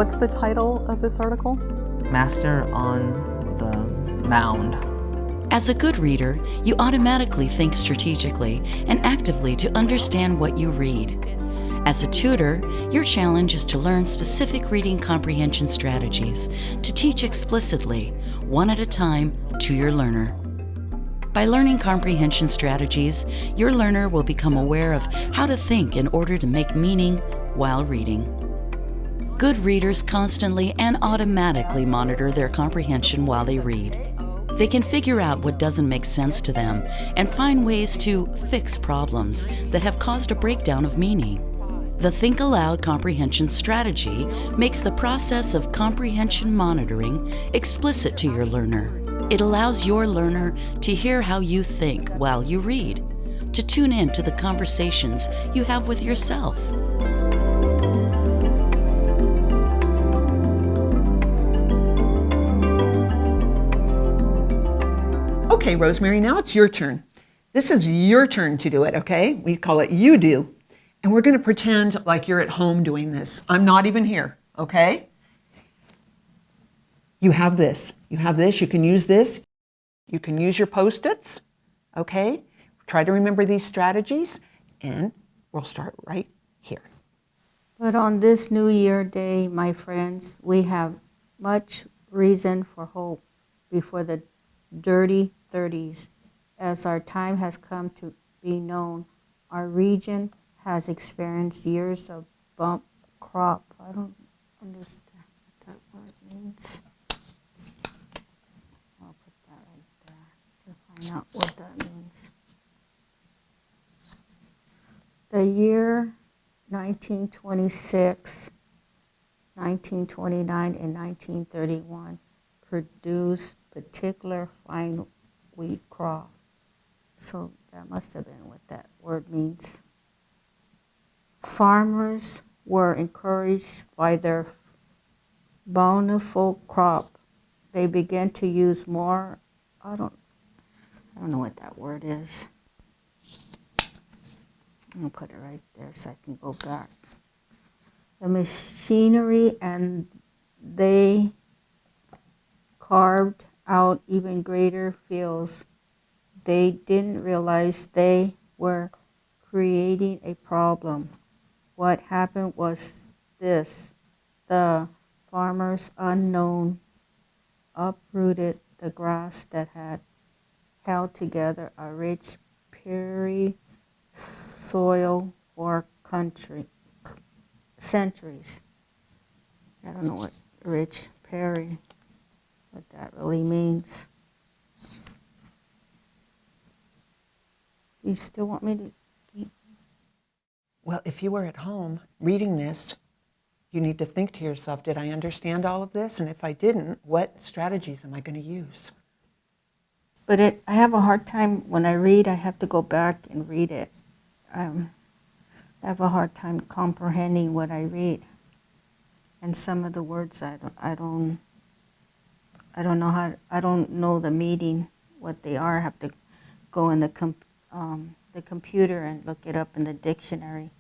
what's the title of this article? Master on the Mound. As a good reader, you automatically think strategically and actively to understand what you read. As a tutor, your challenge is to learn specific reading comprehension strategies to teach explicitly, one at a time, to your learner. By learning comprehension strategies, your learner will become aware of how to think in order to make meaning while reading. Good readers constantly and automatically monitor their comprehension while they read. They can figure out what doesn't make sense to them and find ways to fix problems that have caused a breakdown of meaning. The Think Aloud comprehension strategy makes the process of comprehension monitoring explicit to your learner. It allows your learner to hear how you think while you read, to tune in to the conversations you have with yourself. Okay, Rosemary, now it's your turn. This is your turn to do it, okay? We call it You Do. And we're going to pretend like you're at home doing this. I'm not even here, okay? You have this. You have this. You can use this. You can use your Post-its, okay? Try to remember these strategies, and we'll start right here. But on this New Year day, my friends, we have much reason for hope before the dirty 30s. As our time has come to be known, our region has experienced years of bump crop. I don't understand what that word means. I'll put that right there to find out what that means. The year 1926, 1929, and 1931 produced particular fine wheat crop. So that must have been what that word means. Farmers were encouraged by their bountiful crop. They began to use more, I don't know what that word is. I'm going to put it right there so I can go back. The machinery, and they carved out even greater fields. They didn't realize they were creating a problem. What happened was this: the farmers unknown uprooted the grass that had held together a rich prairie soil for centuries. I don't know what rich prairie, what that really means. You still want me to keep? Well, if you were at home reading this, you need to think to yourself, did I understand all of this? And if I didn't, what strategies am I going to use? But I have a hard time when I read. I have to go back and read it. I have a hard time comprehending what I read, and some of the words I don't know the meaning, what they are. I have to go in the computer and look it up in the dictionary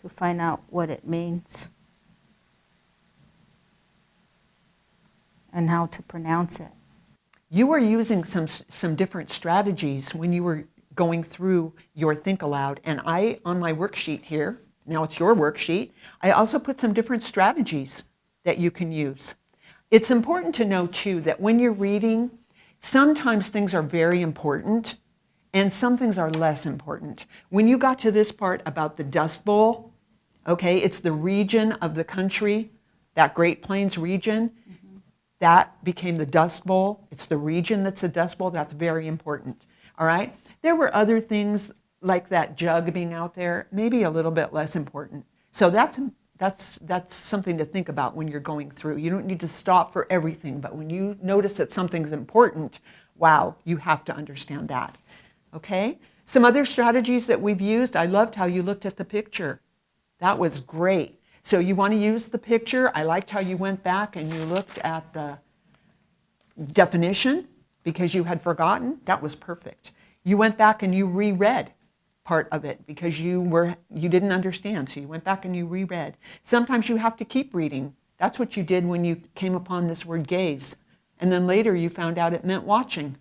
to find out what it means and how to pronounce it. You were using some different strategies when you were going through your Think Aloud, and I, on my worksheet here, now it's your worksheet, I also put some different strategies that you can use. It's important to know too that when you're reading, sometimes things are very important and some things are less important. When you got to this part about the Dust Bowl, okay, it's the region of the country, that Great Plains region, that became the Dust Bowl. It's the region that's the Dust Bowl. That's very important, all right? There were other things like that jug being out there, maybe a little bit less important. So that's something to think about when you're going through. You don't need to stop for everything, but when you notice that something's important, wow, you have to understand that, okay? Some other strategies that we've used, I loved how you looked at the picture. That was great. So you want to use the picture. I liked how you went back and you looked at the definition because you had forgotten. That was perfect. You went back and you reread part of it because you didn't understand. So you went back and you reread. Sometimes you have to keep reading That's what you did when you came upon this word gaze. And then later you found out it meant watching.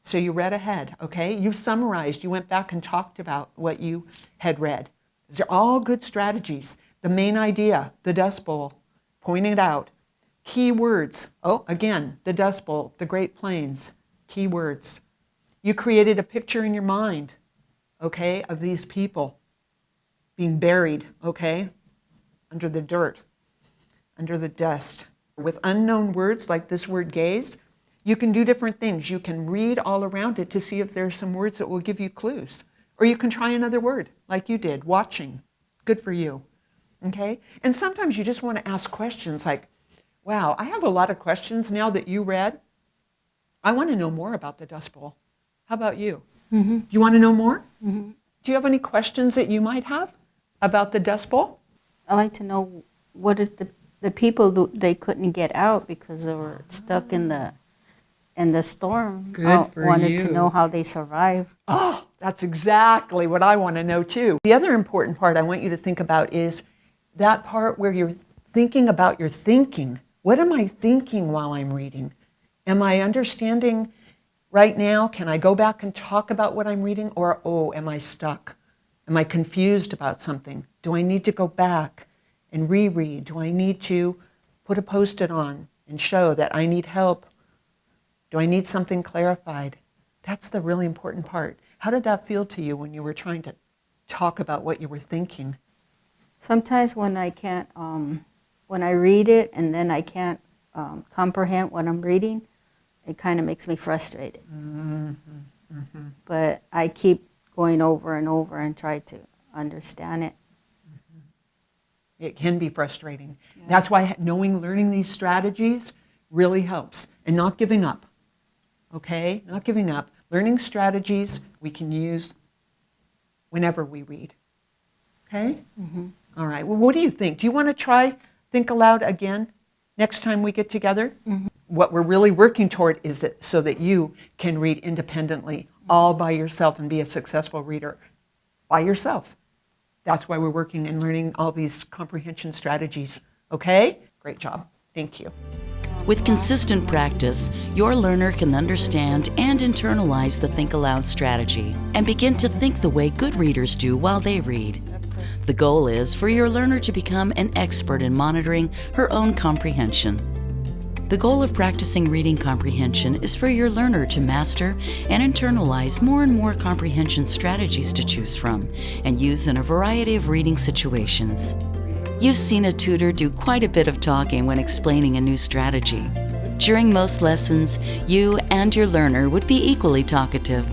So you read ahead, okay? You summarized, you went back and talked about what you had read. These are all good strategies. The main idea, the Dust Bowl, pointing it out. Key words, oh, again, the Dust Bowl, the Great Plains, key words. You created a picture in your mind, okay, of these people being buried, okay, under the dirt, under the dust. With unknown words like this word gaze, you can do different things. You can read all around it to see if there are some words that will give you clues. Or you can try another word, like you did, watching. Good for you, okay? And sometimes you just want to ask questions like, wow, I have a lot of questions now that you read. I want to know more about the Dust Bowl. How about you? Mm-hmm. You want to know more? Mm-hmm. Do you have any questions that you might have about the Dust Bowl? I'd like to know what if the people, they couldn't get out because they were stuck in the storm. Good for wanted you. to know how they survived. Oh, that's exactly what I want to know too. The other important part I want you to think about is that part where you're thinking about your thinking. What am I thinking while I'm reading? Am I understanding right now? Can I go back and talk about what I'm reading? Or, oh, am I stuck? Am I confused about something? Do I need to go back and reread? Do I need to put a Post-it on and show that I need help? Do I need something clarified? That's the really important part. How did that feel to you when you were trying to talk about what you were thinking? Sometimes when I can't, when I read it and then I can't comprehend what I'm reading, it kind of makes me frustrated. Mm-hmm. Mm-hmm. But I keep going over and over and try to understand it. Mm-hmm. It can be frustrating. Yeah. That's why learning these strategies really helps. And not giving up. Okay? Not giving up. Learning strategies we can use whenever we read. Okay? Mm-hmm. All right. Well, what do you think? Do you want to try Think Aloud again next time we get together? Mm-hmm. What we're really working toward is that so that you can read independently, all by yourself, and be a successful reader by yourself. That's why we're working and learning all these comprehension strategies. Okay? Great job. Thank you. With consistent practice, your learner can understand and internalize the Think Aloud strategy and begin to think the way good readers do while they read. The goal is for your learner to become an expert in monitoring her own comprehension. The goal of practicing reading comprehension is for your learner to master and internalize more and more comprehension strategies to choose from and use in a variety of reading situations. You've seen a tutor do quite a bit of talking when explaining a new strategy. During most lessons, you and your learner would be equally talkative.